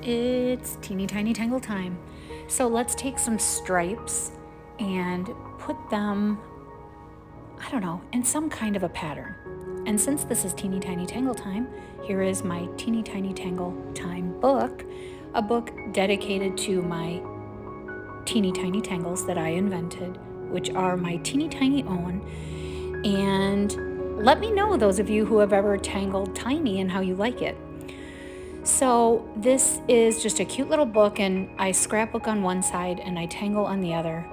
It's teeny tiny tangle time. So let's take some stripes and put them, I don't know, in some kind of a pattern. And since this is teeny tiny tangle time, here is my teeny tiny tangle time book, a book dedicated to my teeny tiny tangles that I invented, which are my teeny tiny own. And let me know, those of you who have ever tangled tiny, and how you like it. So this is just a cute little book, and I scrapbook on one side and I tangle on the other.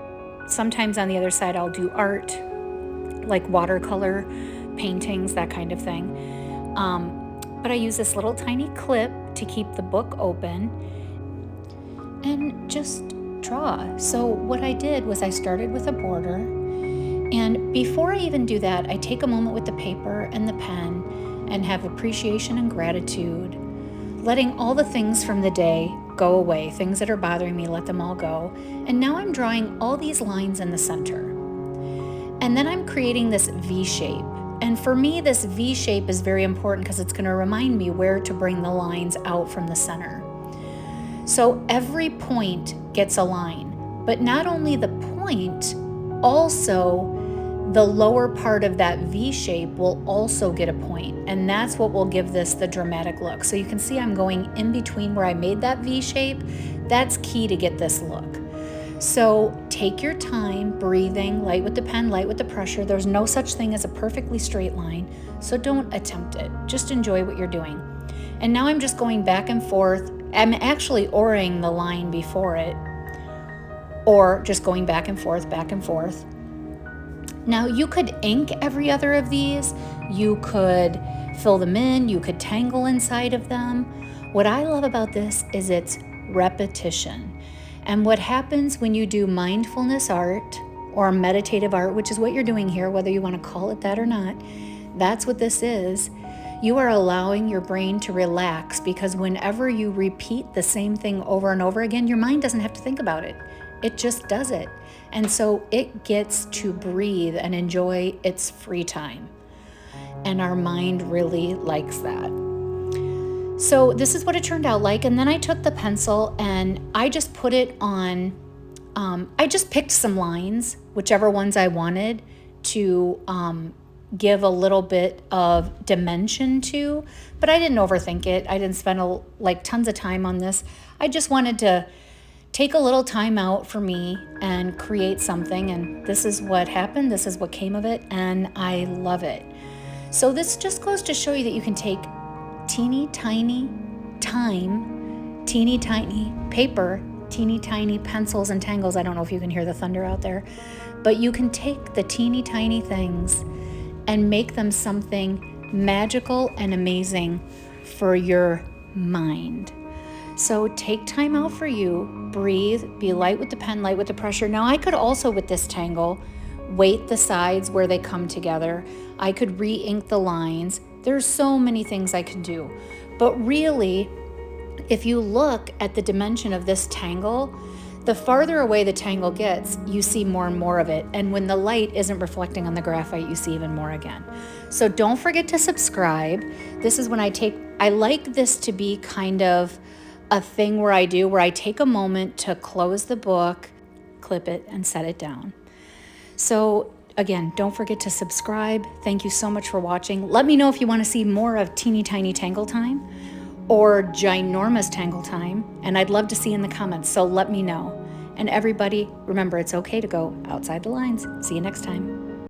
Sometimes on the other side I'll do art, like watercolor paintings, that kind of thing. But I use this little tiny clip to keep the book open and just draw. So what I did was I started with a border, and before I even do that, I take a moment with the paper and the pen and have appreciation and gratitude, letting all the things from the day go away, things that are bothering me, let them all go. And now I'm drawing all these lines in the center. And then I'm creating this V shape. And for me, this V shape is very important because it's going to remind me where to bring the lines out from the center. So every point gets a line, but not only the point, also the lower part of that V shape will also get a point, and that's what will give this the dramatic look. So you can see I'm going in between where I made that V shape. That's key to get this look. So take your time, breathing, light with the pen, light with the pressure. There's no such thing as a perfectly straight line, so don't attempt it. Just enjoy what you're doing. And now I'm just going back and forth. I'm actually oring the line before it, or just going back and forth, back and forth. Now you could ink every other of these, you could fill them in, you could tangle inside of them. What I love about this is its repetition. And what happens when you do mindfulness art or meditative art, which is what you're doing here, whether you want to call it that or not, that's what this is. You are allowing your brain to relax, because whenever you repeat the same thing over and over again, your mind doesn't have to think about it. It just does it. And so it gets to breathe and enjoy its free time. And our mind really likes that. So this is what it turned out like. And then I took the pencil and I just put it on, I just picked some lines, whichever ones I wanted to give a little bit of dimension to, but I didn't overthink it. I didn't spend tons of time on this. I just wanted to take a little time out for me and create something, and this is what happened. This is what came of it, and I love it. So this just goes to show you that you can take teeny tiny time, teeny tiny paper, teeny tiny pencils and tangles. I don't know if you can hear the thunder out there, but you can take the teeny tiny things and make them something magical and amazing for your mind. So take time out for you, breathe, be light with the pen, light with the pressure. Now I could also, with this tangle, weight the sides where they come together. I could re-ink the lines. There's so many things I can do. But really, if you look at the dimension of this tangle, the farther away the tangle gets, you see more and more of it. And when the light isn't reflecting on the graphite, you see even more again. So don't forget to subscribe. This is when I like this to be kind of a thing where I take a moment to close the book, clip it, and set it down. So again, don't forget to subscribe. Thank you so much for watching. Let me know if you want to see more of teeny tiny tangle time or ginormous tangle time, and I'd love to see in the comments, so let me know. And everybody, remember, it's okay to go outside the lines. See you next time.